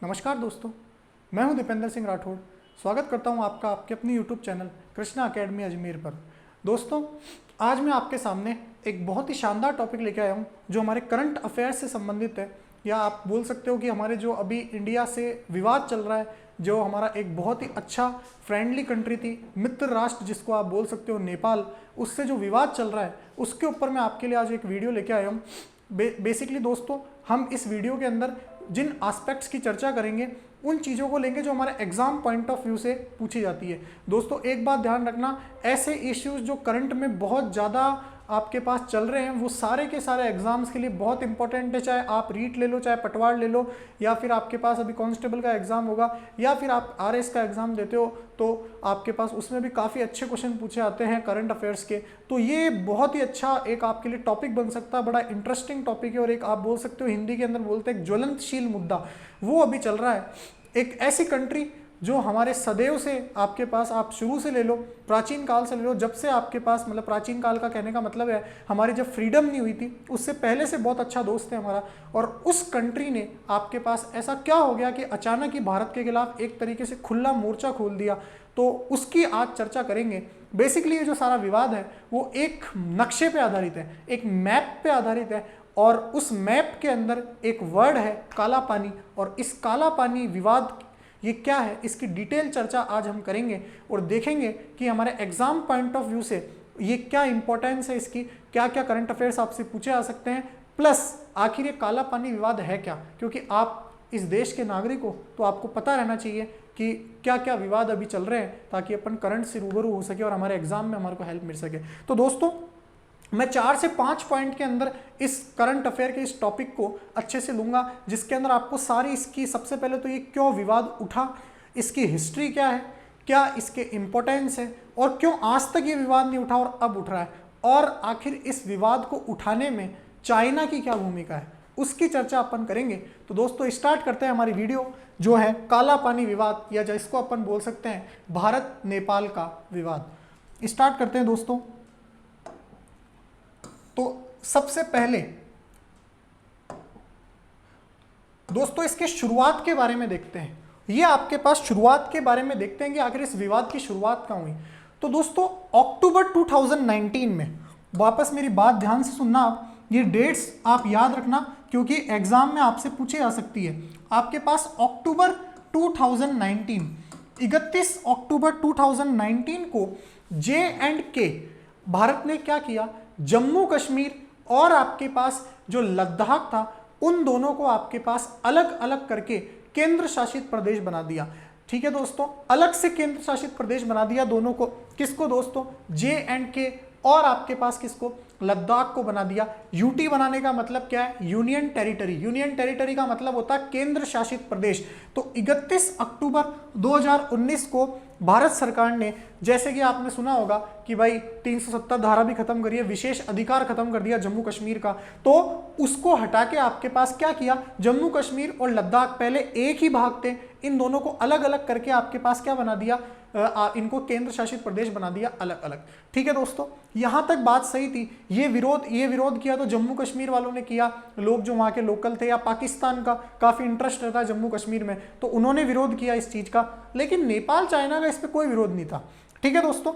नमस्कार दोस्तों, मैं हूं दीपेंद्र सिंह राठौड़। स्वागत करता हूं आपका आपके अपने YouTube channel Krishna academy Ajmer पर। दोस्तों, आज मैं आपके सामने एक बहुत ही शानदार टॉपिक लेके आया हूं जो हमारे करंट अफेयर्स से संबंधित है, या आप बोल सकते हो कि हमारे जो अभी इंडिया से विवाद चल रहा है, जो हमारा एक बहुत ही अच्छा फ्रेंडली कंट्री थी, मित्र राष्ट्र जिसको आप बोल सकते हो नेपाल, उससे जो विवाद चल रहा है उसके ऊपर मैं आपके लिए आज एक वीडियो लेके आया हूँ। बेसिकली दोस्तों, हम इस वीडियो के अंदर जिन एस्पेक्ट्स की चर्चा करेंगे उन चीज़ों को लेंगे जो हमारे एग्जाम पॉइंट ऑफ व्यू से पूछी जाती है। दोस्तों, एक बात ध्यान रखना, ऐसे इश्यूज जो करंट में बहुत ज़्यादा आपके पास चल रहे हैं वो सारे के सारे एग्जाम्स के लिए बहुत इंपॉर्टेंट है। चाहे आप रीट ले लो, चाहे पटवार ले लो, या फिर आपके पास अभी कांस्टेबल का एग्जाम होगा, या फिर आप आरएस का एग्जाम देते हो तो आपके पास उसमें भी काफ़ी अच्छे क्वेश्चन पूछे आते हैं करंट अफेयर्स के। तो ये बहुत ही अच्छा एक आपके लिए टॉपिक बन सकता है, बड़ा इंटरेस्टिंग टॉपिक है, और एक आप बोल सकते हो हिंदी के अंदर बोलते हैं एक ज्वलंतशील मुद्दा वो अभी चल रहा है। एक ऐसी कंट्री जो हमारे सदैव से आपके पास, आप शुरू से ले लो, प्राचीन काल से ले लो, जब से आपके पास, मतलब प्राचीन काल का कहने का मतलब है हमारी जब फ्रीडम नहीं हुई थी उससे पहले से बहुत अच्छा दोस्त है हमारा। और उस कंट्री ने आपके पास ऐसा क्या हो गया कि अचानक ही भारत के खिलाफ एक तरीके से खुला मोर्चा खोल दिया, तो उसकी आज चर्चा करेंगे। बेसिकली ये जो सारा विवाद है वो एक नक्शे पे आधारित है, एक मैप पे आधारित है, और उस मैप के अंदर एक वर्ड है काला पानी। और इस काला पानी विवाद ये क्या है, इसकी डिटेल चर्चा आज हम करेंगे और देखेंगे कि हमारे एग्जाम पॉइंट ऑफ व्यू से ये क्या इंपॉर्टेंस है, इसकी क्या क्या करंट अफेयर्स आपसे पूछे आ सकते हैं, प्लस आखिर ये काला पानी विवाद है क्या। क्योंकि आप इस देश के नागरिक हो तो आपको पता रहना चाहिए कि क्या क्या विवाद अभी चल रहे हैं, ताकि अपन करंट से रूबरू हो सके और हमारे एग्जाम में हमारे को हेल्प मिल सके। तो दोस्तों, मैं 4 से 5 पॉइंट के अंदर इस करंट अफेयर के इस टॉपिक को अच्छे से लूंगा, जिसके अंदर आपको सारी इसकी, सबसे पहले तो ये क्यों विवाद उठा, इसकी हिस्ट्री क्या है, क्या इसके इंपॉर्टेंस है, और क्यों आज तक ये विवाद नहीं उठा और अब उठ रहा है, और आखिर इस विवाद को उठाने में चाइना की क्या भूमिका है, उसकी चर्चा अपन करेंगे। तो दोस्तों, स्टार्ट करते हैं हमारी वीडियो जो है काला पानी विवाद, या जिसको अपन बोल सकते हैं भारत नेपाल का विवाद। स्टार्ट करते हैं दोस्तों। तो सबसे पहले दोस्तों इसके शुरुआत के बारे में देखते हैं। ये आपके पास शुरुआत के बारे में देखते हैं कि आखिर इस विवाद की शुरुआत कहाँ हुई। तो दोस्तों, अक्टूबर 2019 में, वापस मेरी बात ध्यान से सुनना आप, ये डेट्स आप याद रखना क्योंकि एग्जाम में आपसे पूछी जा सकती है। आपके पास अक्टूबर 2019, 31 अक्टूबर 2019 को J&K, भारत ने क्या किया, जम्मू कश्मीर और आपके पास जो लद्दाख था उन दोनों को आपके पास अलग अलग करके केंद्र शासित प्रदेश बना दिया। ठीक है दोस्तों, अलग से केंद्र शासित प्रदेश बना दिया दोनों को। किसको दोस्तों, J&K, और आपके पास किसको, लद्दाख को बना दिया। यूटी बनाने का मतलब क्या है, यूनियन टेरिटरी। यूनियन टेरिटरी का मतलब होता है केंद्र शासित प्रदेश। तो 31 अक्टूबर 2019 को भारत सरकार ने, जैसे कि आपने सुना होगा कि भाई 370 धारा भी खत्म करी है, विशेष अधिकार खत्म कर दिया जम्मू कश्मीर का, तो उसको हटा के आपके पास क्या किया, जम्मू कश्मीर और लद्दाख पहले एक ही भाग थे, इन दोनों को अलग अलग करके आपके पास क्या बना दिया, इनको केंद्र शासित प्रदेश बना दिया अलग अलग। ठीक है दोस्तों, यहां तक बात सही थी। ये विरोध किया तो जम्मू कश्मीर वालों ने किया, लोग जो वहां के लोकल थे, या पाकिस्तान का काफी इंटरेस्ट रहता है जम्मू कश्मीर में, तो उन्होंने विरोध किया इस चीज का। लेकिन नेपाल, चाइना का इस पर कोई विरोध नहीं था। ठीक है दोस्तों,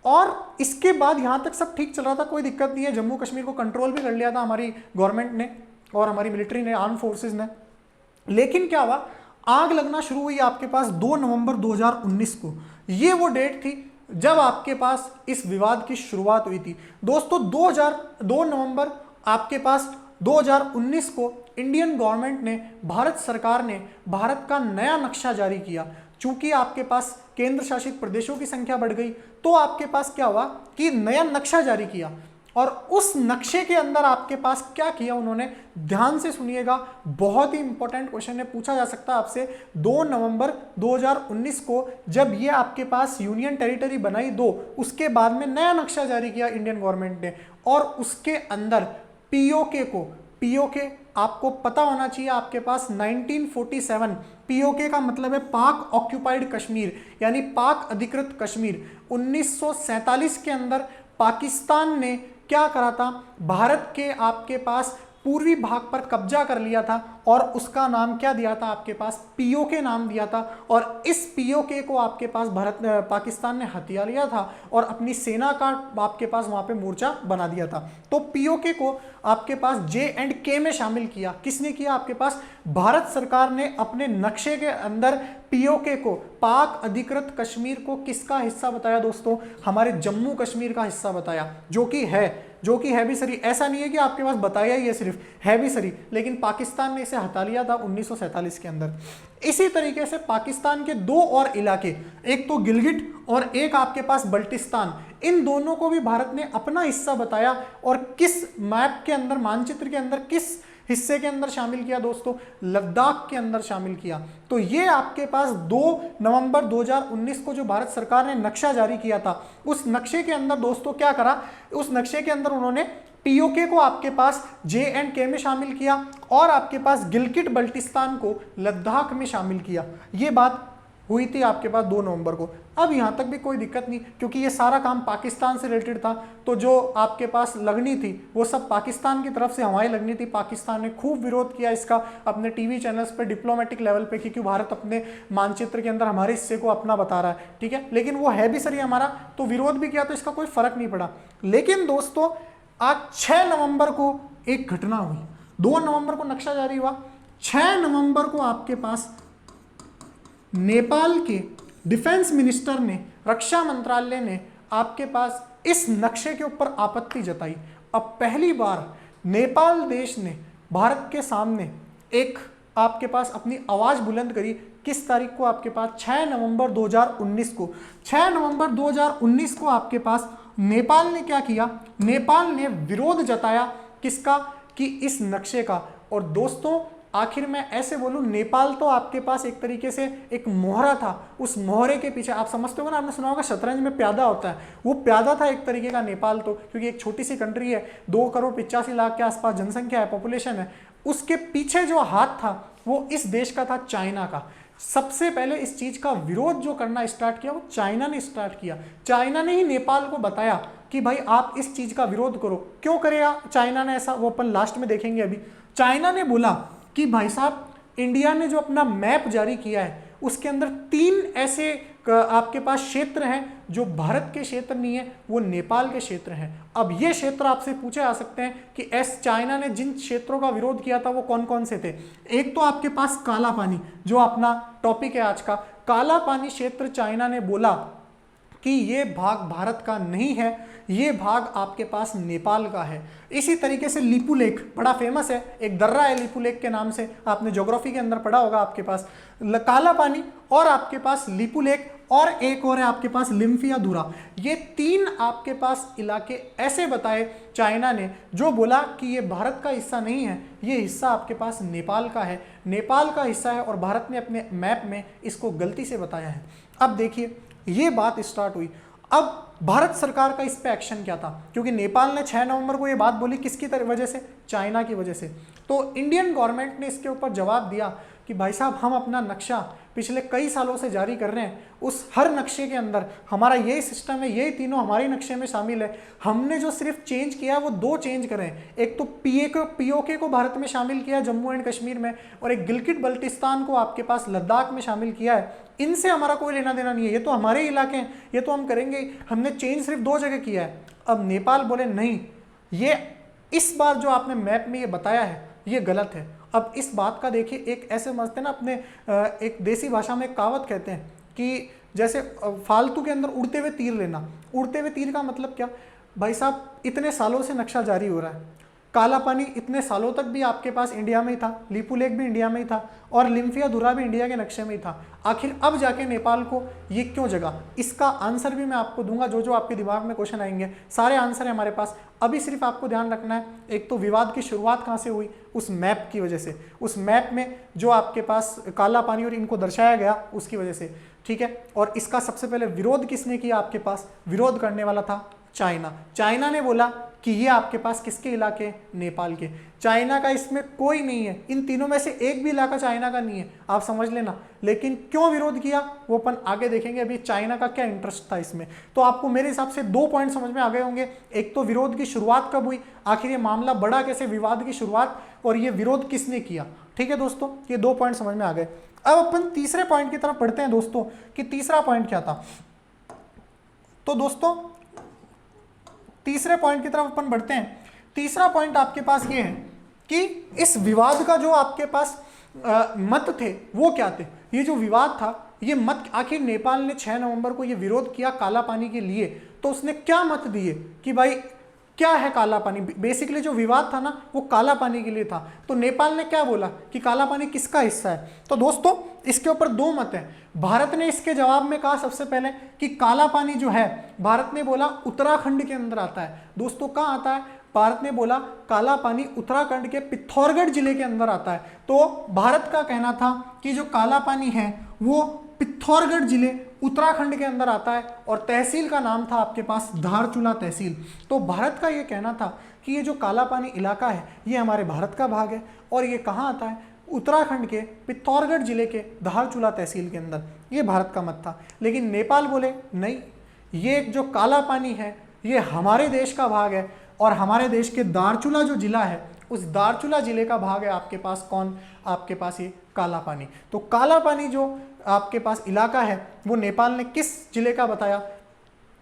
और इसके बाद यहां तक सब ठीक चल रहा था, कोई दिक्कत नहीं है। जम्मू कश्मीर को कंट्रोल भी कर लिया था हमारी गवर्नमेंट ने और हमारी मिलिट्री ने, आर्म फोर्सेज ने। लेकिन क्या हुआ, आग लगना शुरू हुई आपके पास 2 नवंबर 2019 को। ये वो डेट थी जब आपके पास इस विवाद की शुरुआत हुई थी। दोस्तों, 2 नवंबर आपके पास 2019 को इंडियन गवर्नमेंट ने, भारत सरकार ने भारत का नया नक्शा जारी किया। चूंकि आपके पास केंद्र शासित प्रदेशों की संख्या बढ़ गई, तो आपके पास क्या हुआ कि नया नक्शा जारी किया, और उस नक्शे के अंदर आपके पास क्या किया उन्होंने, ध्यान से सुनिएगा, बहुत ही इंपॉर्टेंट क्वेश्चन है, पूछा जा सकता है आपसे। 2 नवंबर 2019 को जब ये आपके पास यूनियन टेरिटरी बनाई दो, उसके बाद में नया नक्शा जारी किया इंडियन गवर्नमेंट ने, और उसके अंदर पीओके को, पीओके आपको पता होना चाहिए आपके पास 1947, पीओके का मतलब है पाक ऑक्यूपाइड कश्मीर, यानी पाक अधिकृत कश्मीर। 1947 के अंदर पाकिस्तान ने क्या करा था, भारत के आपके पास पूर्वी भाग पर कब्जा कर लिया था और उसका नाम क्या दिया था आपके पास, पीओके नाम दिया था। और इस पीओके को आपके पास पाकिस्तान ने हथिया लिया था और अपनी सेना का आपके पास वहां पे मोर्चा बना दिया था। तो पीओके को आपके पास J&K में शामिल किया। किसने किया? आपके पास भारत सरकार ने अपने नक्शे के अंदर पीओके को, पाक अधिकृत कश्मीर को किसका हिस्सा बताया दोस्तों? हमारे जम्मू कश्मीर का हिस्सा बताया, जो कि है भी सही। ऐसा नहीं है कि आपके पास बताया ही है, सिर्फ है भी सही, लेकिन पाकिस्तान ने इसे हटा लिया था 1947 के अंदर। इसी तरीके से पाकिस्तान के दो और इलाके, एक तो गिलगिट और एक आपके पास बल्टिस्तान, इन दोनों को भी भारत ने अपना हिस्सा बताया। और किस मैप के अंदर, मानचित्र के अंदर, किस हिस्से के अंदर शामिल किया दोस्तों? लद्दाख के अंदर शामिल किया। तो ये आपके पास 2 नवंबर 2019 को जो भारत सरकार ने नक्शा जारी किया था, उस नक्शे के अंदर दोस्तों क्या करा, उस नक्शे के अंदर उन्होंने पीओके को आपके पास J&K में शामिल किया और आपके पास गिलगिट बल्टिस्तान को लद्दाख में शामिल किया। ये बात हुई थी आपके पास 2 नवंबर को। अब यहां तक भी कोई दिक्कत नहीं, क्योंकि ये सारा काम पाकिस्तान से रिलेटेड था। तो जो आपके पास लगनी थी वो सब पाकिस्तान की तरफ से हवाएं लगनी थी। पाकिस्तान ने खूब विरोध किया इसका अपने टीवी चैनल्स पे, डिप्लोमेटिक लेवल पे, क्योंकि भारत अपने मानचित्र के अंदर हमारे हिस्से को अपना बता रहा है, ठीक है। लेकिन वो है भी सही हमारा, तो विरोध भी किया, तो इसका कोई फर्क नहीं पड़ा। लेकिन दोस्तों आज 6 नवंबर को एक घटना हुई। 2 नवंबर को नक्शा जारी हुआ, 6 नवंबर को आपके पास नेपाल के डिफेंस मिनिस्टर ने, रक्षा मंत्रालय ने आपके पास इस नक्शे के ऊपर आपत्ति जताई। अब पहली बार नेपाल देश ने भारत के सामने एक आपके पास अपनी आवाज बुलंद करी। किस तारीख को? आपके पास 6 नवंबर 2019 को। 6 नवंबर 2019 को आपके पास नेपाल ने क्या किया? नेपाल ने विरोध जताया किसका? कि इस नक्शे का। और दोस्तों आखिर मैं ऐसे बोलूं, नेपाल तो आपके पास एक तरीके से एक मोहरा था। उस मोहरे के पीछे आप समझते हो ना, आपने सुना होगा शतरंज में प्यादा होता है, वो प्यादा था एक तरीके का नेपाल तो, क्योंकि एक छोटी सी कंट्री है, 2 करोड़ 85 लाख के आसपास जनसंख्या है, पॉपुलेशन है। उसके पीछे जो हाथ था वो इस देश का था, चाइना का। सबसे पहले इस चीज का विरोध जो करना स्टार्ट किया वो चाइना ने स्टार्ट किया। चाइना ने ही नेपाल को बताया कि भाई आप इस चीज का विरोध करो। क्यों करेगा चाइना ने ऐसा, वो अपन लास्ट में देखेंगे। अभी चाइना ने बोला कि भाई साहब, इंडिया ने जो अपना मैप जारी किया है उसके अंदर 3 ऐसे आपके पास क्षेत्र हैं जो भारत के क्षेत्र नहीं है, वो नेपाल के क्षेत्र हैं। अब ये क्षेत्र आपसे पूछे जा सकते हैं कि चाइना ने जिन क्षेत्रों का विरोध किया था वो कौन कौन से थे। एक तो आपके पास काला पानी, जो अपना टॉपिक है आज का, काला पानी क्षेत्र चाइना ने बोला कि ये भाग भारत का नहीं है, ये भाग आपके पास नेपाल का है। इसी तरीके से लिपू लेक बड़ा फेमस है, एक दर्रा है लिपू लेक के नाम से, आपने ज्योग्राफी के अंदर पढ़ा होगा। आपके पास काला पानी और आपके पास लिपू लेक और एक और है आपके पास लिम्फियाधुरा। ये 3 आपके पास इलाके ऐसे बताए चाइना ने, जो बोला कि ये भारत का हिस्सा नहीं है, ये हिस्सा आपके पास नेपाल का है, नेपाल का हिस्सा है, और भारत ने अपने मैप में इसको गलती से बताया है। अब देखिए ये बात स्टार्ट हुई। अब भारत सरकार का इस पे एक्शन क्या था? क्योंकि नेपाल ने 6 नवंबर को ये बात बोली, किसकी वजह से? चाइना की वजह से। तो इंडियन गवर्नमेंट ने इसके ऊपर जवाब दिया कि भाई साहब, हम अपना नक्शा पिछले कई सालों से जारी कर रहे हैं, उस हर नक्शे के अंदर हमारा यही सिस्टम है, यही तीनों हमारे नक्शे में शामिल है। हमने जो सिर्फ चेंज किया वो 2 चेंज करे हैं, एक तो पीओके को भारत में शामिल किया जम्मू एंड कश्मीर में, और एक गिलगिट बल्टिस्तान को आपके पास लद्दाख में शामिल किया है। इनसे हमारा कोई लेना देना नहीं है, ये तो हमारे इलाके हैं, ये तो हम करेंगे। हमने चेंज सिर्फ 2 जगह किया है। अब नेपाल बोले नहीं, ये इस बार जो आपने मैप में ये बताया है ये गलत है। अब इस बात का देखिए, एक ऐसे समझते हैं ना अपने, एक देसी भाषा में एक कहावत कहते हैं कि जैसे फालतू के अंदर उड़ते हुए तीर लेना। उड़ते हुए तीर का मतलब क्या? भाई साहब, इतने सालों से नक्शा जारी हो रहा है, काला पानी इतने सालों तक भी आपके पास इंडिया में ही था, लिपू लेक भी इंडिया में ही था, और लिम्फियाधुरा भी इंडिया के नक्शे में ही था। आखिर अब जाके नेपाल को ये क्यों जगा? इसका आंसर भी मैं आपको दूंगा, जो जो आपके दिमाग में क्वेश्चन आएंगे सारे आंसर है हमारे पास। अभी सिर्फ आपको ध्यान रखना है, एक तो विवाद की शुरुआत कहाँ से हुई? उस मैप की वजह से। उस मैप में जो आपके पास काला पानी और इनको दर्शाया गया उसकी वजह से, ठीक है। और इसका सबसे पहले विरोध किसने किया? आपके पास विरोध करने वाला था चाइना। चाइना ने बोला कि ये आपके पास किसके इलाके, नेपाल के। चाइना का इसमें कोई नहीं है, इन तीनों में से एक भी इलाका चाइना का नहीं है, आप समझ लेना। लेकिन क्यों विरोध किया वो अपन आगे देखेंगे, अभी चाइना का क्या इंटरेस्ट था इसमें। तो आपको मेरे हिसाब से 2 पॉइंट समझ में आ गए होंगे। एक तो विरोध की शुरुआत कब हुई, आखिर ये मामला बढ़ा कैसे, विवाद की शुरुआत, और ये विरोध किसने किया। ठीक है दोस्तों, ये 2 पॉइंट समझ में आ गए। अब अपन तीसरे पॉइंट की तरफ बढ़ते हैं दोस्तों, कि तीसरा पॉइंट क्या था। तो दोस्तों तीसरे पॉइंट की तरफ अपन बढ़ते हैं। तीसरा पॉइंट आपके पास ये है कि इस विवाद का जो आपके पास मत थे वो क्या थे। ये जो विवाद था, ये मत, आखिर नेपाल ने 6 नवंबर को ये विरोध किया काला पानी के लिए, तो उसने क्या मत दिए कि भाई क्या है काला पानी। बेसिकली जो विवाद था ना वो काला पानी के लिए था। तो नेपाल ने क्या बोला कि काला पानी किसका हिस्सा है। तो दोस्तों इसके ऊपर 2 मत हैं। भारत ने इसके जवाब में कहा सबसे पहले कि काला पानी जो है, भारत ने बोला उत्तराखंड के अंदर आता है। दोस्तों कहाँ आता है, भारत ने बोला काला पानी उत्तराखंड के पिथौरागढ़ जिले के अंदर आता है। तो भारत का कहना था कि जो काला पानी है वो पिथौरागढ़ जिले उत्तराखंड के अंदर आता है, और तहसील का नाम था आपके पास धारचूला तहसील। तो भारत का ये कहना था कि ये जो काला पानी इलाका है ये हमारे भारत का भाग है, और ये कहाँ आता है, उत्तराखंड के पिथौरागढ़ जिले के धारचूला तहसील के अंदर। ये भारत का मत था। लेकिन नेपाल बोले नहीं, ये जो काला पानी है ये हमारे देश का भाग है, और हमारे देश के धारचूला जो जिला है उस धारचूला जिले का भाग है आपके पास कौन, आपके पास ये काला पानी। तो काला पानी जो आपके पास इलाका है वो नेपाल ने किस जिले का बताया,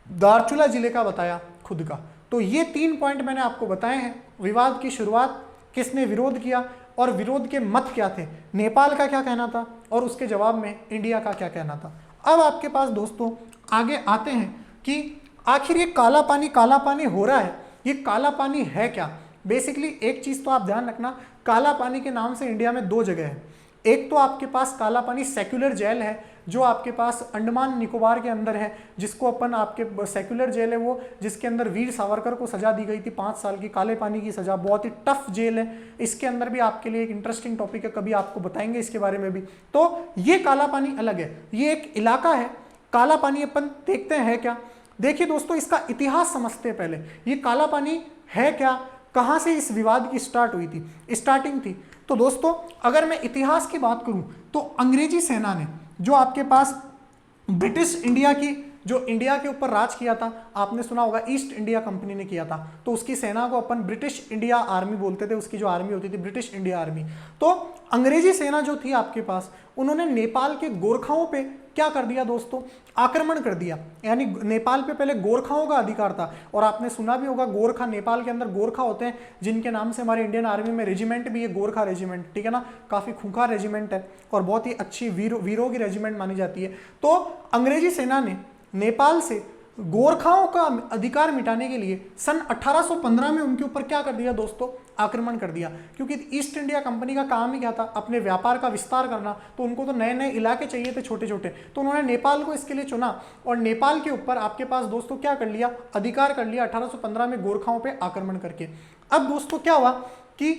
धारचूला जिले का बताया खुद का। तो ये 3 पॉइंट मैंने आपको बताए हैं। विवाद की शुरुआत, किसने विरोध किया, और विरोध के मत क्या थे, नेपाल का क्या कहना था, और उसके जवाब में इंडिया का क्या कहना था। अब आपके पास दोस्तों आगे आते हैं कि आखिर ये काला पानी हो रहा है, ये काला पानी है क्या। बेसिकली एक चीज़ तो आप ध्यान रखना, काला पानी के नाम से इंडिया में 2 जगह है। एक तो आपके पास काला पानी सेक्युलर जेल है जो आपके पास अंडमान निकोबार के अंदर है, जिसको अपन आपके सेक्युलर जेल है वो, जिसके अंदर वीर सावरकर को सजा दी गई थी 5 साल की काले पानी की सजा। बहुत ही टफ जेल है। इसके अंदर भी आपके लिए एक इंटरेस्टिंग टॉपिक है, कभी आपको बताएंगे इसके बारे में भी। तो ये काला पानी अलग है, ये एक इलाका है। काला पानी अपन देखते हैं क्या। देखिए दोस्तों इसका इतिहास समझते हैं पहले, ये काला पानी है क्या, कहाँ से इस विवाद की स्टार्टिंग थी। तो दोस्तों अगर मैं इतिहास की बात करूं तो अंग्रेजी सेना ने जो आपके पास ब्रिटिश इंडिया की, जो इंडिया के ऊपर राज किया था, आपने सुना होगा ईस्ट इंडिया कंपनी ने किया था, तो उसकी सेना को अपन ब्रिटिश इंडिया आर्मी बोलते थे। उसकी जो आर्मी होती थी ब्रिटिश इंडिया आर्मी। तो अंग्रेजी सेना जो थी आपके पास, उन्होंने नेपाल के गोरखाओं पे क्या कर दिया दोस्तों, आक्रमण कर दिया। यानी नेपाल पे पहले गोरखाओं का अधिकार था, और आपने सुना भी होगा गोरखा, नेपाल के अंदर गोरखा होते हैं जिनके नाम से हमारे इंडियन आर्मी में रेजिमेंट भी है, गोरखा रेजिमेंट, ठीक है ना। काफ़ी खूंखार रेजिमेंट है और बहुत ही अच्छी वीरों की रेजिमेंट मानी जाती है। तो अंग्रेजी सेना ने नेपाल से गोरखाओं का अधिकार मिटाने के लिए सन 1815 में उनके ऊपर क्या कर दिया दोस्तों, आक्रमण कर दिया। क्योंकि ईस्ट इंडिया कंपनी का काम ही क्या था, अपने व्यापार का विस्तार करना। तो उनको तो नए नए इलाके चाहिए थे छोटे छोटे, तो उन्होंने नेपाल को इसके लिए चुना, और नेपाल के ऊपर आपके पास दोस्तों क्या कर लिया, अधिकार कर लिया 1815 में गोरखाओं पर आक्रमण करके। अब दोस्तों क्या हुआ कि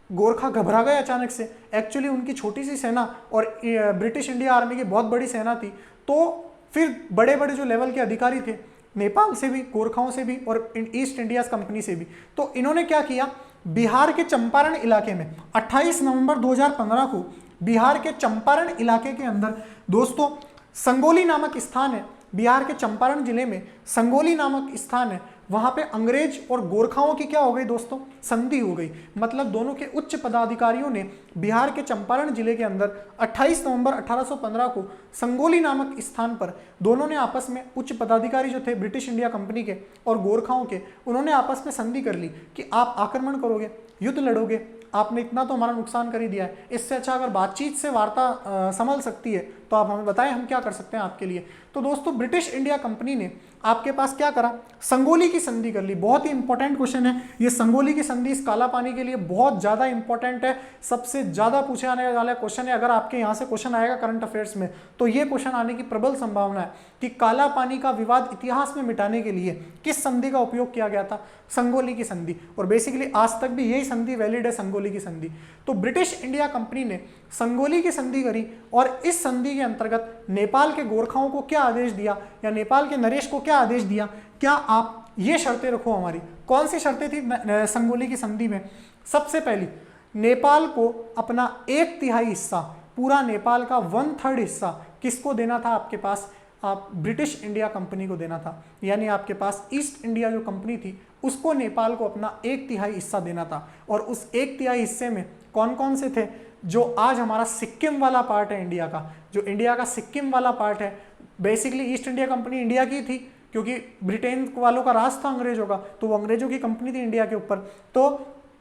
गोरखा घबरा गए अचानक से। एक्चुअली उनकी छोटी सी सेना और ब्रिटिश इंडिया आर्मी की बहुत बड़ी सेना थी। तो फिर बड़े बड़े जो लेवल के अधिकारी थे नेपाल से भी, गोरखाओं से भी, और ईस्ट इंडिया कंपनी से भी, तो इन्होंने क्या किया, बिहार के चंपारण इलाके में 28 नवंबर 2015 को बिहार के चंपारण इलाके के अंदर दोस्तों संगोली नामक स्थान है, बिहार के चंपारण जिले में संगोली नामक स्थान है, वहां पे अंग्रेज और गोरखाओं की क्या हो गई दोस्तों, संधि हो गई। मतलब दोनों के उच्च पदाधिकारियों ने बिहार के चंपारण जिले के अंदर 28 नवंबर 1815 को संगोली नामक स्थान पर दोनों ने आपस में, उच्च पदाधिकारी जो थे ब्रिटिश इंडिया कंपनी के और गोरखाओं के, उन्होंने आपस में संधि कर ली कि आप आक्रमण करोगे, युद्ध लड़ोगे, आपने इतना तो हमारा नुकसान कर ही दिया है, इससे अच्छा अगर बातचीत से वार्ता संभल सकती है तो आप हमें बताएं, हम क्या कर सकते हैं आपके लिए। तो दोस्तों ब्रिटिश इंडिया कंपनी ने आपके पास क्या करा, संगोली की संधि कर ली। बहुत ही इंपॉर्टेंट क्वेश्चन है ये संगोली की संधि इस काला पानी के लिए बहुत ज़्यादा इंपॉर्टेंट है, सबसे ज़्यादा पूछे आने वाला क्वेश्चन है। अगर आपके यहाँ से क्वेश्चन आएगा करंट अफेयर्स में तो ये क्वेश्चन आने की प्रबल संभावना है कि काला पानी का विवाद इतिहास में मिटाने के लिए किस संधि का उपयोग किया गया था, संगोली की संधि। और बेसिकली आज तक भी यही संधि वैलिड है, संगोली की संधि। तो ब्रिटिश इंडिया कंपनी ने संगोली की संधि करी, और इस संधि के अंतर्गत नेपाल के गोरखाओं को क्या आदेश दिया, या नेपाल के नरेश को क्या आदेश दिया, क्या आप ये शर्तें रखो हमारी। कौन सी शर्तें थी संगोली की संधि में? सबसे पहली, नेपाल को अपना 1/3 हिस्सा, पूरा नेपाल का 1/3 हिस्सा किसको देना था? आपके पास आप ब्रिटिश इंडिया कंपनी को देना था। यानी आपके पास ईस्ट इंडिया जो कंपनी थी उसको नेपाल को अपना 1/3 हिस्सा देना था। और उस 1/3 हिस्से में कौन कौन से थे? जो आज हमारा सिक्किम वाला पार्ट है इंडिया का, जो इंडिया का सिक्किम वाला पार्ट है, basically east India company India की थी क्योंकि ब्रिटेन वालों का राज था अंग्रेजों का, तो वो अंग्रेजों की कंपनी थी इंडिया के ऊपर। तो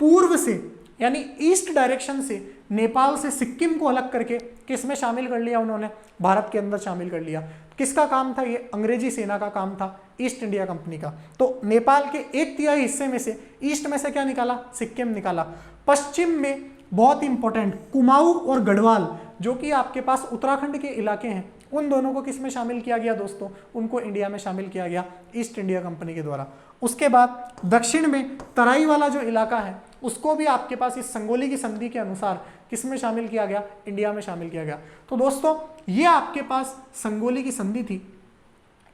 पूर्व से यानी ईस्ट डायरेक्शन से नेपाल से सिक्किम को अलग करके किस में शामिल कर लिया उन्होंने? भारत के अंदर शामिल कर लिया। किसका काम था ये? अंग्रेजी सेना का काम था, ईस्ट इंडिया कंपनी का। तो नेपाल के 1/3 हिस्से में से ईस्ट में से क्या निकाला? सिक्किम निकाला। पश्चिम में बहुत इंपॉर्टेंट कुमाऊं और गढ़वाल जो कि आपके पास उत्तराखंड के इलाके हैं, उन दोनों को किस में शामिल किया गया दोस्तों? उनको इंडिया में शामिल किया गया ईस्ट इंडिया कंपनी के द्वारा। उसके बाद दक्षिण में तराई वाला जो इलाका है उसको भी आपके पास इस संगोली की संधि के अनुसार किस में शामिल किया गया? इंडिया में शामिल किया गया। तो दोस्तों ये आपके पास संगोली की संधि थी।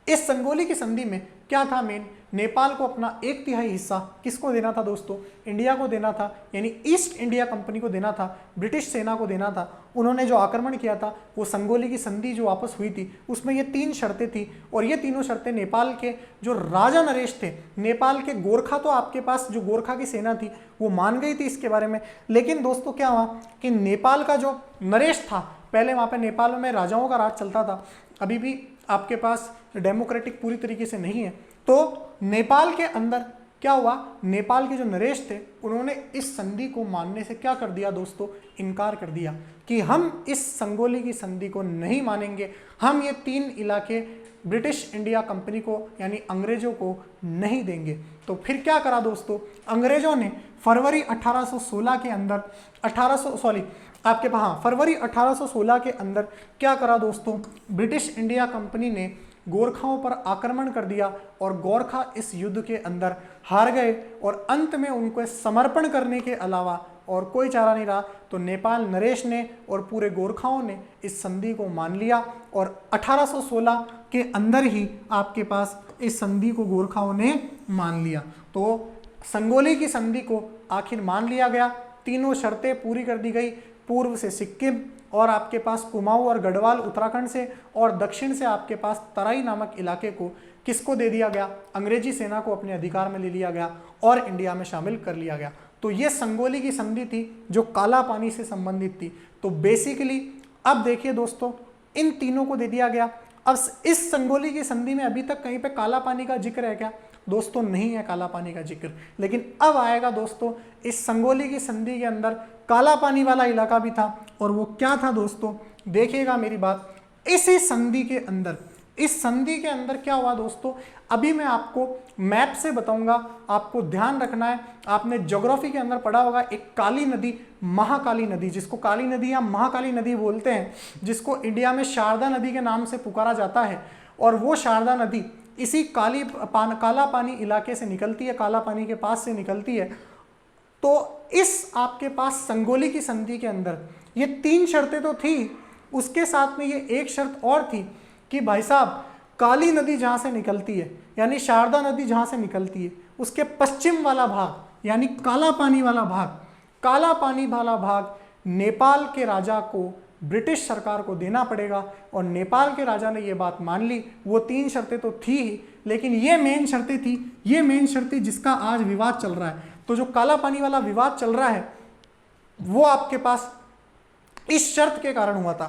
इस संगोली की संधि में क्या था मेन? नेपाल को अपना 1/3 हिस्सा किसको देना था दोस्तों? इंडिया को देना था, यानी ईस्ट इंडिया कंपनी को देना था, ब्रिटिश सेना को देना था। उन्होंने जो आक्रमण किया था वो संगोली की संधि जो वापस हुई थी उसमें ये 3 शर्तें थी। और ये तीनों शर्तें नेपाल के जो राजा नरेश थे, नेपाल के गोरखा, तो आपके पास जो गोरखा की सेना थी वो मान गई थी इसके बारे में। लेकिन दोस्तों क्या हुआ कि नेपाल का जो नरेश था, पहले वहाँ पे नेपाल में राजाओं का राज चलता था, अभी भी आपके पास डेमोक्रेटिक पूरी तरीके से नहीं है। तो नेपाल के अंदर क्या हुआ? नेपाल के जो नरेश थे उन्होंने इस संधि को मानने से क्या कर दिया दोस्तों? इनकार कर दिया कि हम इस संगोली की संधि को नहीं मानेंगे, हम ये 3 इलाके ब्रिटिश इंडिया कंपनी को यानी अंग्रेजों को नहीं देंगे। तो फिर क्या करा दोस्तों? अंग्रेजों ने फरवरी 1816 के अंदर फरवरी 1816 के अंदर क्या करा दोस्तों? ब्रिटिश इंडिया कंपनी ने गोरखाओं पर आक्रमण कर दिया और गोरखा इस युद्ध के अंदर हार गए और अंत में उनको समर्पण करने के अलावा और कोई चारा नहीं रहा। तो नेपाल नरेश ने और पूरे गोरखाओं ने इस संधि को मान लिया और 1816 के अंदर ही आपके पास इस संधि को गोरखाओं ने मान लिया। तो संगोली की संधि को आखिर मान लिया गया, तीनों शर्तें पूरी कर दी गई। पूर्व से सिक्किम और आपके पास कुमाऊं और गढ़वाल उत्तराखंड से, और दक्षिण से आपके पास तराई नामक इलाके को किसको दे दिया गया? अंग्रेजी सेना को अपने अधिकार में ले लिया गया और इंडिया में शामिल कर लिया गया। तो ये संगोली की संधि थी जो काला पानी से संबंधित थी। तो बेसिकली अब देखिए दोस्तों, इन तीनों को दे दिया गया। अब इस संगोली की संधि में अभी तक कहीं पे काला पानी का जिक्र है क्या दोस्तों? नहीं है काला पानी का जिक्र, लेकिन अब आएगा दोस्तों। इस संगोली की संधि के अंदर काला पानी वाला इलाका भी था, और वो क्या था दोस्तों? देखिएगा मेरी बात, इसी संधि के अंदर, इस संधि के अंदर क्या हुआ दोस्तों? अभी मैं आपको मैप से बताऊंगा, आपको ध्यान रखना है। आपने ज्योग्राफी के अंदर पढ़ा होगा एक काली नदी, महाकाली नदी, जिसको काली नदी या महाकाली नदी बोलते हैं, जिसको इंडिया में शारदा नदी के नाम से पुकारा जाता है। और वो शारदा नदी इसी काला पानी इलाके से निकलती है, काला पानी के पास से निकलती है। तो इस आपके पास संगोली की संधि के अंदर ये 3 शर्तें तो थी, उसके साथ में ये एक शर्त और थी कि भाई साहब काली नदी जहाँ से निकलती है यानी शारदा नदी जहाँ से निकलती है उसके पश्चिम वाला भाग यानी काला पानी वाला भाग नेपाल के राजा को, ब्रिटिश सरकार को देना पड़ेगा। और नेपाल के राजा ने ये बात मान ली। वो 3 शर्तें तो थी ही, लेकिन ये मेन शर्तें थी, ये मेन शर्तें जिसका आज विवाद चल रहा है। तो जो काला पानी वाला विवाद चल रहा है वो आपके पास इस शर्त के कारण हुआ था।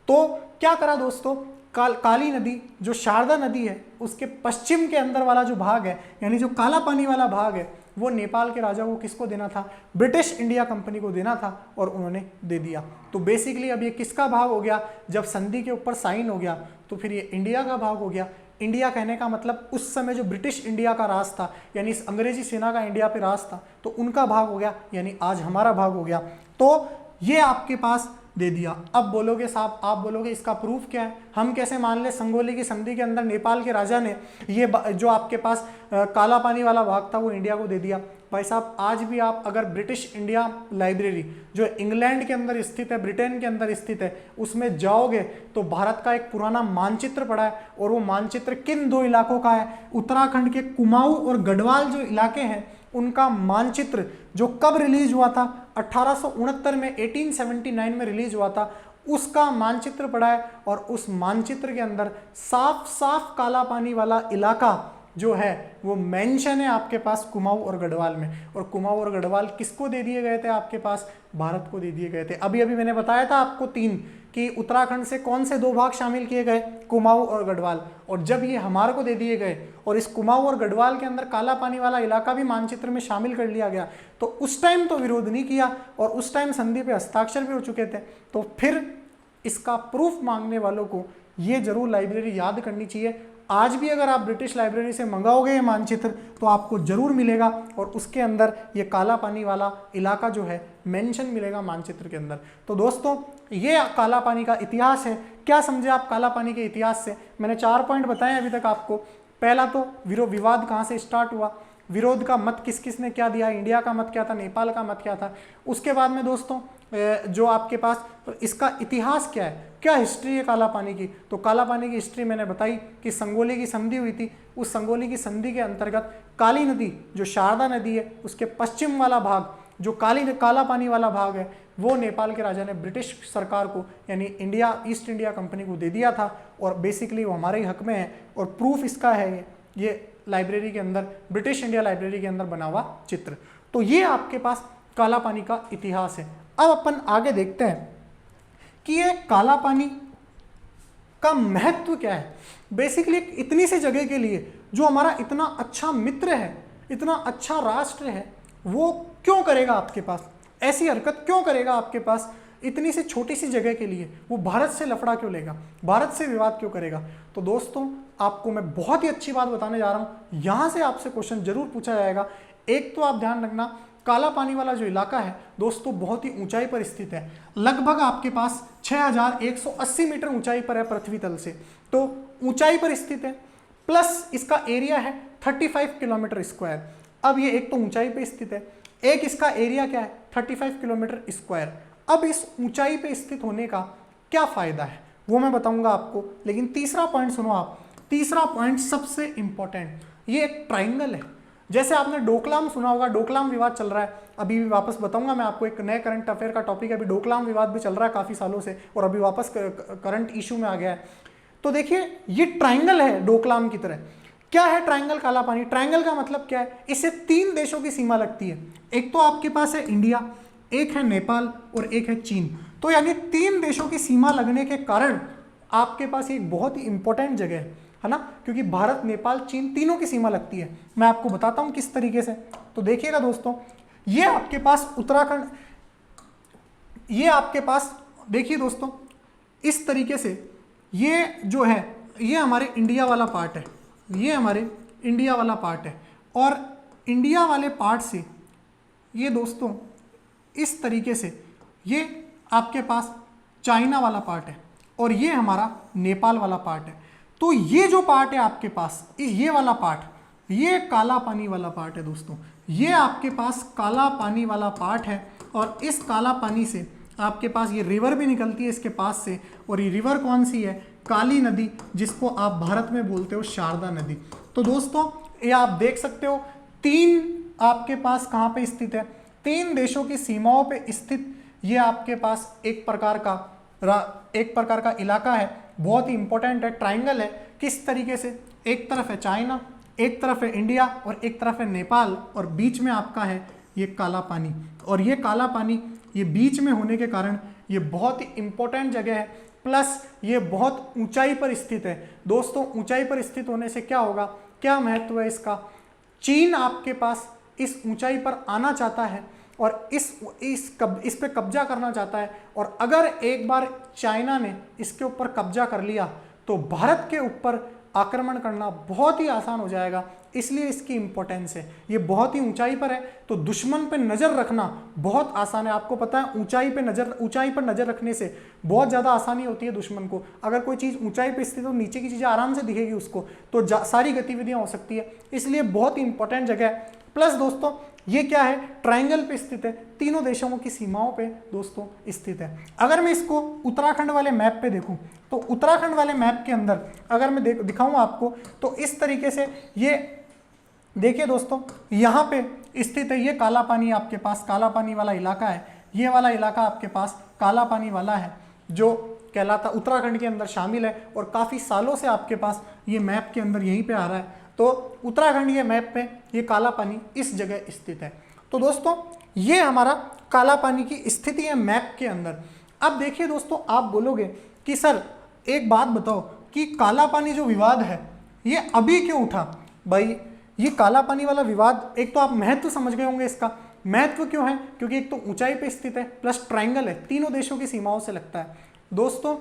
तो क्या करा दोस्तों? काली नदी जो शारदा नदी है उसके पश्चिम के अंदर वाला जो भाग है यानी जो काला पानी वाला भाग है वो नेपाल के राजा को किसको देना था? ब्रिटिश इंडिया कंपनी को देना था, और उन्होंने दे दिया। तो बेसिकली अब ये किसका भाग हो गया? जब संधि के ऊपर साइन हो गया तो फिर ये इंडिया का भाग हो गया। इंडिया कहने का मतलब उस समय जो ब्रिटिश इंडिया का राज था यानी इस अंग्रेजी सेना का इंडिया पे राज था, तो उनका भाग हो गया, यानी आज हमारा भाग हो गया। तो ये आपके पास दे दिया। अब बोलोगे साहब, आप बोलोगे इसका प्रूफ क्या है? हम कैसे मान ले संगोली की संधि के अंदर नेपाल के राजा ने ये जो आपके पास काला पानी वाला भाग था वो इंडिया को दे दिया? भाई साहब आज भी आप अगर ब्रिटिश इंडिया लाइब्रेरी जो इंग्लैंड के अंदर स्थित है, ब्रिटेन के अंदर स्थित है, उसमें जाओगे तो भारत का एक पुराना मानचित्र पड़ा है, और वो मानचित्र किन दो इलाकों का है, उत्तराखंड के कुमाऊं और गढ़वाल जो इलाके हैं उनका मानचित्र, जो कब रिलीज हुआ था, 1869 में, 1879 में रिलीज हुआ था, उसका मानचित्र पड़ा है। और उस मानचित्र के अंदर साफ साफ काला पानी वाला इलाका जो है वो मेंशन है आपके पास कुमाऊं और गढ़वाल में। और कुमाऊं और गढ़वाल किसको दे दिए गए थे आपके पास, भारत को दे दिए गए थे। अभी अभी मैंने बताया था आपको 3 कि उत्तराखंड से कौन से 2 भाग शामिल किए गए, कुमाऊं और गढ़वाल। और जब ये हमारे को दे दिए गए और इस कुमाऊं और गढ़वाल के अंदर काला पानी वाला इलाका भी मानचित्र में शामिल कर लिया गया, तो उस टाइम तो विरोध नहीं किया और उस टाइम संधि पे हस्ताक्षर भी हो चुके थे। तो फिर इसका प्रूफ मांगने वालों को ये जरूर लाइब्रेरी याद करनी चाहिए। आज भी अगर आप ब्रिटिश लाइब्रेरी से मंगाओगे ये मानचित्र तो आपको जरूर मिलेगा, और उसके अंदर ये काला पानी वाला इलाका जो है मेंशन मिलेगा मानचित्र के अंदर। तो दोस्तों ये काला पानी का इतिहास है। क्या समझे आप काला पानी के इतिहास से? मैंने 4 पॉइंट बताए अभी तक आपको। पहला तो विवाद कहाँ से स्टार्ट हुआ, विरोध का मत किस किस ने क्या दिया, इंडिया का मत क्या था, नेपाल का मत क्या था। उसके बाद में दोस्तों जो आपके पास इसका इतिहास क्या है, क्या हिस्ट्री है काला पानी की, तो काला पानी की हिस्ट्री मैंने बताई कि संगोली की संधि हुई थी। उस संगोली की संधि के अंतर्गत काली नदी जो शारदा नदी है उसके पश्चिम वाला भाग जो काला पानी वाला भाग है वो नेपाल के राजा ने ब्रिटिश सरकार को यानी इंडिया ईस्ट इंडिया कंपनी को दे दिया था, और बेसिकली वो हमारे ही हक में है। और प्रूफ इसका है ये लाइब्रेरी के अंदर, ब्रिटिश इंडिया लाइब्रेरी के अंदर बना हुआ चित्र। तो ये आपके पास काला पानी का इतिहास है। अब अपन आगे देखते हैं कि ये काला पानी का महत्व क्या है। बेसिकली इतनी सी जगह के लिए जो हमारा इतना अच्छा मित्र है, इतना अच्छा राष्ट्र है, वो क्यों करेगा आपके पास ऐसी हरकत, क्यों करेगा आपके पास इतनी सी छोटी सी जगह के लिए, वो भारत से लफड़ा क्यों लेगा, भारत से विवाद क्यों करेगा। तो दोस्तों आपको मैं बहुत ही अच्छी बात बताने जा रहा हूं, यहां से आपसे क्वेश्चन जरूर पूछा जाएगा। एक तो आप ध्यान रखना, काला पानी वाला जो इलाका है दोस्तों बहुत ही ऊंचाई पर स्थित है, लगभग आपके पास 6180 मीटर ऊंचाई पर है पृथ्वी तल से, तो ऊंचाई पर स्थित है, प्लस इसका एरिया है 35 किलोमीटर स्क्वायर। अब ये एक तो ऊंचाई पे स्थित है, एक इसका एरिया क्या है 35 किलोमीटर स्क्वायर। अब इस ऊंचाई पे स्थित होने का क्या फायदा है वो मैं बताऊंगा आपको, लेकिन तीसरा पॉइंट सुनो आप। तीसरा पॉइंट सबसे इंपॉर्टेंट, ये एक ट्राइंगल है। जैसे आपने डोकलाम सुना होगा, डोकलाम विवाद चल रहा है, अभी भी वापस बताऊंगा मैं आपको, एक नए करंट अफेयर का टॉपिक है, अभी डोकलाम विवाद भी चल रहा है काफी सालों से और अभी वापस करंट इशू में आ गया है। तो देखिए ये ट्राइंगल है डोकलाम की तरह। क्या है ट्राइंगल काला पानी? ट्राइंगल का मतलब क्या है, इससे 3 देशों की सीमा लगती है। एक तो आपके पास है इंडिया, एक है नेपाल और एक है चीन। तो यानी 3 देशों की सीमा लगने के कारण आपके पास एक बहुत ही इंपॉर्टेंट जगह है ना, क्योंकि भारत, नेपाल, चीन तीनों की सीमा लगती है। मैं आपको बताता हूं किस तरीके से। तो देखिएगा दोस्तों, ये आपके पास उत्तराखंड, ये आपके पास देखिए दोस्तों इस तरीके से, ये जो है ये हमारे इंडिया वाला पार्ट है, ये हमारे इंडिया वाला पार्ट है, और इंडिया वाले पार्ट से ये दोस्तों इस तरीके से ये आपके पास चाइना वाला पार्ट है, और ये हमारा नेपाल वाला पार्ट है। तो ये जो पार्ट है आपके पास, ये वाला पार्ट, ये काला पानी वाला पार्ट है दोस्तों, ये आपके पास काला पानी वाला पार्ट है। और इस काला पानी से आपके पास ये रिवर भी निकलती है इसके पास से, और ये रिवर कौन सी है, काली नदी, जिसको आप भारत में बोलते हो शारदा नदी। तो दोस्तों ये आप देख सकते हो 3 आपके पास कहाँ पे स्थित है, 3 देशों की सीमाओं पे स्थित ये आपके पास एक प्रकार का इलाका है, बहुत ही इंपॉर्टेंट है, ट्राइंगल है। किस तरीके से, एक तरफ है चाइना, एक तरफ है इंडिया और एक तरफ है नेपाल, और बीच में आपका है ये काला पानी। और ये काला पानी ये बीच में होने के कारण ये बहुत ही इंपॉर्टेंट जगह है, प्लस ये बहुत ऊंचाई पर स्थित है। दोस्तों ऊंचाई पर स्थित होने से क्या होगा, क्या महत्व है इसका, चीन आपके पास इस ऊंचाई पर आना चाहता है और इस पे कब्जा करना चाहता है, और अगर एक बार चाइना ने इसके ऊपर कब्जा कर लिया तो भारत के ऊपर आक्रमण करना बहुत ही आसान हो जाएगा। इसलिए इसकी इंपॉर्टेंस है, ये बहुत ही ऊंचाई पर है, तो दुश्मन पे नज़र रखना बहुत आसान है। आपको पता है ऊंचाई पर नज़र रखने से बहुत ज़्यादा आसानी होती है दुश्मन को। अगर कोई चीज़ ऊंचाई पे स्थित हो, नीचे की चीज़ें आराम से दिखेगी उसको, तो सारी गतिविधियाँ हो सकती है, इसलिए बहुत ही इंपॉर्टेंट जगह है। प्लस दोस्तों ये क्या है, ट्रायंगल पे स्थित है, तीनों देशों की सीमाओं पे दोस्तों स्थित है। अगर मैं इसको उत्तराखंड वाले मैप पे देखूं तो उत्तराखंड वाले मैप के अंदर अगर मैं दिखाऊं आपको तो इस तरीके से ये देखिए दोस्तों, यहाँ पे स्थित है, ये काला पानी आपके पास काला पानी वाला इलाका है, ये वाला इलाका आपके पास काला पानी वाला है जो कहलाता उत्तराखंड के अंदर शामिल है और काफ़ी सालों से आपके पास ये मैप के अंदर यहीं पे आ रहा है। तो उत्तराखंड ये मैप पे ये काला पानी इस जगह स्थित है। तो दोस्तों ये हमारा काला पानी की स्थिति है मैप के अंदर। अब देखिए दोस्तों, आप बोलोगे कि सर एक बात बताओ कि काला पानी जो विवाद है ये अभी क्यों उठा। भाई ये काला पानी वाला विवाद, एक तो आप महत्व समझ गए होंगे इसका। महत्व क्यों है, क्योंकि एक तो ऊंचाई पे स्थित है प्लस ट्रायंगल है, तीनों देशों की सीमाओं से लगता है। दोस्तों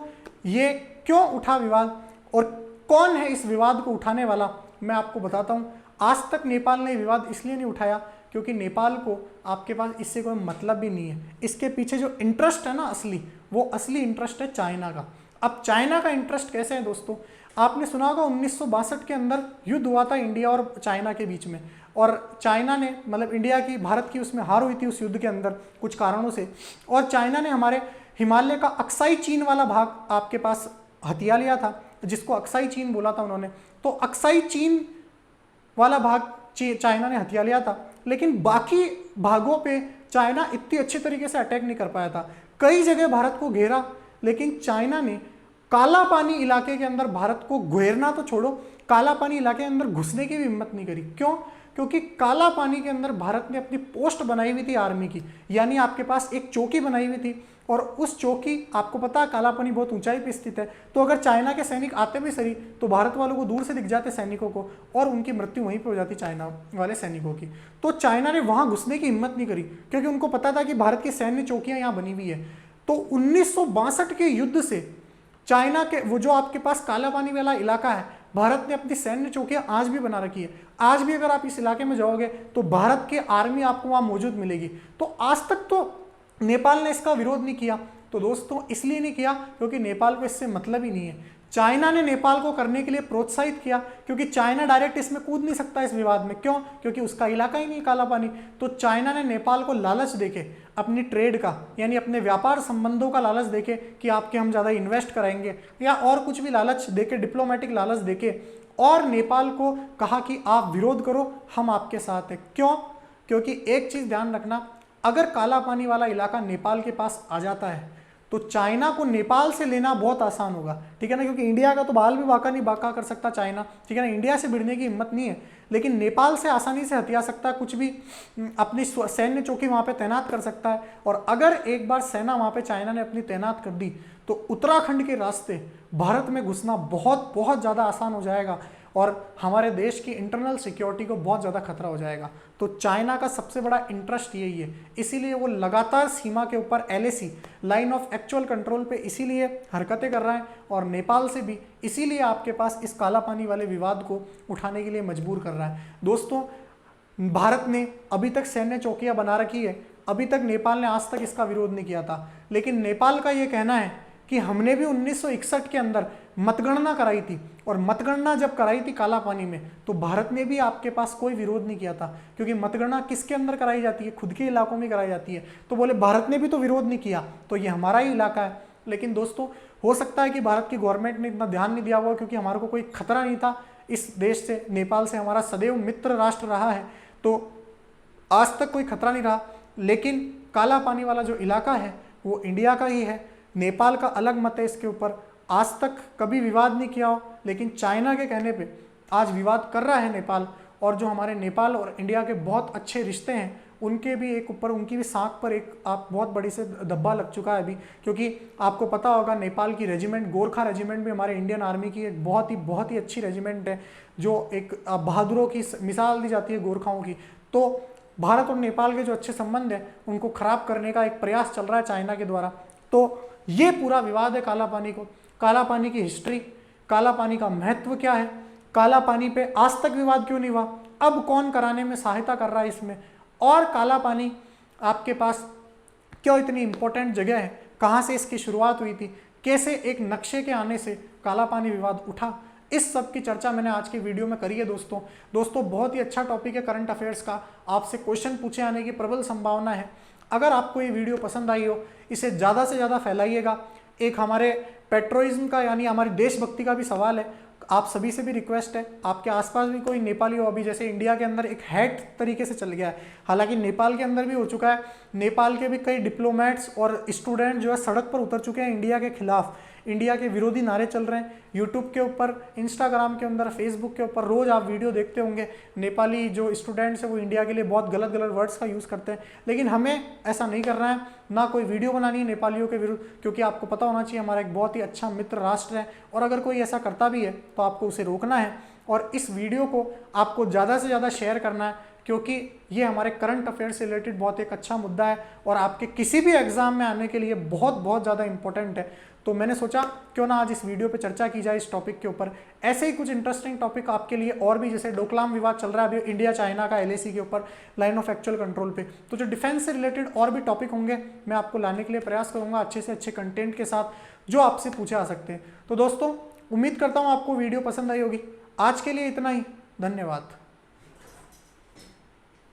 ये क्यों उठा विवाद और कौन है इस विवाद को उठाने वाला, मैं आपको बताता हूं। आज तक नेपाल ने विवाद इसलिए नहीं उठाया क्योंकि नेपाल को आपके पास इससे कोई मतलब भी नहीं है। इसके पीछे जो इंटरेस्ट है ना असली, वो असली इंटरेस्ट है चाइना का। अब चाइना का इंटरेस्ट कैसे है दोस्तों, आपने सुना होगा 1962 के अंदर युद्ध हुआ था इंडिया और चाइना के बीच में, और चाइना ने मतलब इंडिया की भारत की उसमें हार हुई थी उस युद्ध के अंदर कुछ कारणों से, और चाइना ने हमारे हिमालय का अक्साई चीन वाला भाग आपके पास हथिया लिया था, जिसको अक्साई चीन बोला था उन्होंने। तो अक्साई चीन वाला भाग चाइना ने हथिया लिया था, लेकिन बाकी भागों पे चाइना इतनी अच्छे तरीके से अटैक नहीं कर पाया था। कई जगह भारत को घेरा, लेकिन चाइना ने काला पानी इलाके के अंदर भारत को घेरना तो छोड़ो, काला पानी इलाके के अंदर घुसने की भी हिम्मत नहीं करी। क्यों, क्योंकि काला पानी के अंदर भारत ने अपनी पोस्ट बनाई हुई थी आर्मी की, यानी आपके पास एक चौकी बनाई हुई थी, और उस चौकी आपको पता है काला पानी बहुत ऊंचाई पे स्थित है। तो अगर चाइना के सैनिक आते भी सही तो भारत वालों को दूर से दिख जाते सैनिकों को, और उनकी मृत्यु वहीं पर हो जाती चाइना वाले सैनिकों की। तो चाइना ने वहां घुसने की हिम्मत नहीं करी, क्योंकि उनको पता था कि भारत की सैन्य चौकियां यहाँ बनी हुई है। तो 1962 के युद्ध से चाइना के वो जो आपके पास काला पानी वाला इलाका है, भारत ने अपनी सैन्य चौकियां आज भी बना रखी है। आज भी अगर आप इस इलाके में जाओगे तो भारत की आर्मी आपको वहां मौजूद मिलेगी। तो आज तक तो नेपाल ने इसका विरोध नहीं किया। तो दोस्तों इसलिए नहीं किया क्योंकि नेपाल को इससे मतलब ही नहीं है। चाइना ने नेपाल को करने के लिए प्रोत्साहित किया, क्योंकि चाइना डायरेक्ट इसमें कूद नहीं सकता इस विवाद में। क्यों, क्योंकि उसका इलाका ही नहीं काला पानी। तो चाइना ने नेपाल को लालच देके अपनी ट्रेड का यानी अपने व्यापार संबंधों का लालच देके कि आपके हम ज़्यादा इन्वेस्ट कराएंगे, या और कुछ भी लालच देके, डिप्लोमेटिक लालच देके, और नेपाल को कहा कि आप विरोध करो, हम आपके साथ हैं। क्यों, क्योंकि एक चीज़ ध्यान रखना, अगर काला पानी वाला इलाका नेपाल के पास आ जाता है तो चाइना को नेपाल से लेना बहुत आसान होगा, ठीक है ना, क्योंकि इंडिया का तो बाल भी बाका नहीं बाका कर सकता चाइना, ठीक है ना, इंडिया से भिड़ने की हिम्मत नहीं है, लेकिन नेपाल से आसानी से हथिया सकता है, कुछ भी अपनी सैन्य चौकी वहाँ पे तैनात कर सकता है। और अगर एक बार सेना वहाँ पे चाइना ने अपनी तैनात कर दी तो उत्तराखंड के रास्ते भारत में घुसना बहुत बहुत ज़्यादा आसान हो जाएगा, और हमारे देश की इंटरनल सिक्योरिटी को बहुत ज़्यादा खतरा हो जाएगा। तो चाइना का सबसे बड़ा इंटरेस्ट यही है, इसीलिए वो लगातार सीमा के ऊपर LAC line of actual control पे इसीलिए हरकतें कर रहा है, और नेपाल से भी इसीलिए आपके पास इस काला पानी वाले विवाद को उठाने के लिए मजबूर कर रहा है। दोस्तों भारत ने अभी तक सैन्य चौकियाँ बना रखी है, अभी तक नेपाल ने आज तक इसका विरोध नहीं किया था, लेकिन नेपाल का ये कहना है कि हमने भी 1961 के अंदर मतगणना कराई थी, और मतगणना जब कराई थी काला पानी में तो भारत ने भी आपके पास कोई विरोध नहीं किया था, क्योंकि मतगणना किसके अंदर कराई जाती है, खुद के इलाकों में कराई जाती है। तो बोले भारत ने भी तो विरोध नहीं किया, तो ये हमारा ही इलाका है। लेकिन दोस्तों हो सकता है कि भारत की गवर्नमेंट ने इतना ध्यान नहीं दिया हुआ, क्योंकि हमारे को कोई खतरा नहीं था इस देश से। नेपाल से हमारा सदैव मित्र राष्ट्र रहा है, तो आज तक कोई खतरा नहीं रहा। लेकिन काला पानी वाला जो इलाका है वो इंडिया का ही है, नेपाल का अलग मत है इसके ऊपर, आज तक कभी विवाद नहीं किया हो, लेकिन चाइना के कहने पे आज विवाद कर रहा है नेपाल। और जो हमारे नेपाल और इंडिया के बहुत अच्छे रिश्ते हैं उनके भी एक ऊपर, उनकी भी साख पर एक आप बहुत बड़ी से धब्बा लग चुका है अभी, क्योंकि आपको पता होगा नेपाल की रेजिमेंट, गोरखा रेजिमेंट भी हमारे इंडियन आर्मी की एक बहुत ही अच्छी रेजिमेंट है, जो एक बहादुरों की मिसाल दी जाती है गोरखाओं की। तो भारत और नेपाल के जो अच्छे संबंध हैं उनको खराब करने का एक प्रयास चल रहा है चाइना के द्वारा। तो ये पूरा विवाद है काला पानी को, काला पानी की हिस्ट्री, काला पानी का महत्व क्या है, काला पानी पे आज तक विवाद क्यों नहीं हुआ, अब कौन कराने में सहायता कर रहा है इसमें, और काला पानी आपके पास क्यों इतनी इंपॉर्टेंट जगह है, कहाँ से इसकी शुरुआत हुई थी, कैसे एक नक्शे के आने से काला पानी विवाद उठा, इस सब की चर्चा मैंने आज की वीडियो में करी है दोस्तों बहुत ही अच्छा टॉपिक है करंट अफेयर्स का, आपसे क्वेश्चन पूछे आने की प्रबल संभावना है। अगर आपको ये वीडियो पसंद आई हो, इसे ज़्यादा से ज़्यादा फैलाइएगा। एक हमारे पेट्रोइज्म का यानी हमारी देशभक्ति का भी सवाल है, आप सभी से भी रिक्वेस्ट है, आपके आसपास भी कोई नेपाली हो, अभी जैसे इंडिया के अंदर एक हैट तरीके से चल गया है, हालांकि नेपाल के अंदर भी हो चुका है, नेपाल के भी कई डिप्लोमेट्स और स्टूडेंट जो है सड़क पर उतर चुके हैं इंडिया के खिलाफ, इंडिया के विरोधी नारे चल रहे हैं। यूट्यूब के ऊपर, इंस्टाग्राम के अंदर, फेसबुक के ऊपर रोज आप वीडियो देखते होंगे, नेपाली जो स्टूडेंट्स हैं वो इंडिया के लिए बहुत गलत गलत वर्ड्स का यूज़ करते हैं, लेकिन हमें ऐसा नहीं करना है, ना कोई वीडियो बनानी है नेपालियों के विरुद्ध, क्योंकि आपको पता होना चाहिए हमारा एक बहुत ही अच्छा मित्र राष्ट्र है, और अगर कोई ऐसा करता भी है तो आपको उसे रोकना है, और इस वीडियो को आपको ज़्यादा से ज़्यादा शेयर करना है, क्योंकि ये हमारे करंट अफेयर से रिलेटेड बहुत एक अच्छा मुद्दा है और आपके किसी भी एग्जाम में आने के लिए बहुत ज़्यादा इंपॉर्टेंट है। तो मैंने सोचा क्यों ना आज इस वीडियो पे चर्चा की जाए इस टॉपिक के ऊपर। ऐसे ही कुछ इंटरेस्टिंग टॉपिक आपके लिए और भी, जैसे डोकलाम विवाद चल रहा है अभी इंडिया चाइना का LAC के ऊपर, लाइन ऑफ एक्चुअल कंट्रोल पे, तो जो डिफेंस से रिलेटेड और भी टॉपिक होंगे मैं आपको लाने के लिए प्रयास करूंगा अच्छे से अच्छे कंटेंट के साथ जो आपसे पूछे आ सकते हैं। तो दोस्तों उम्मीद करता हूँ आपको वीडियो पसंद आई होगी। आज के लिए इतना ही, धन्यवाद।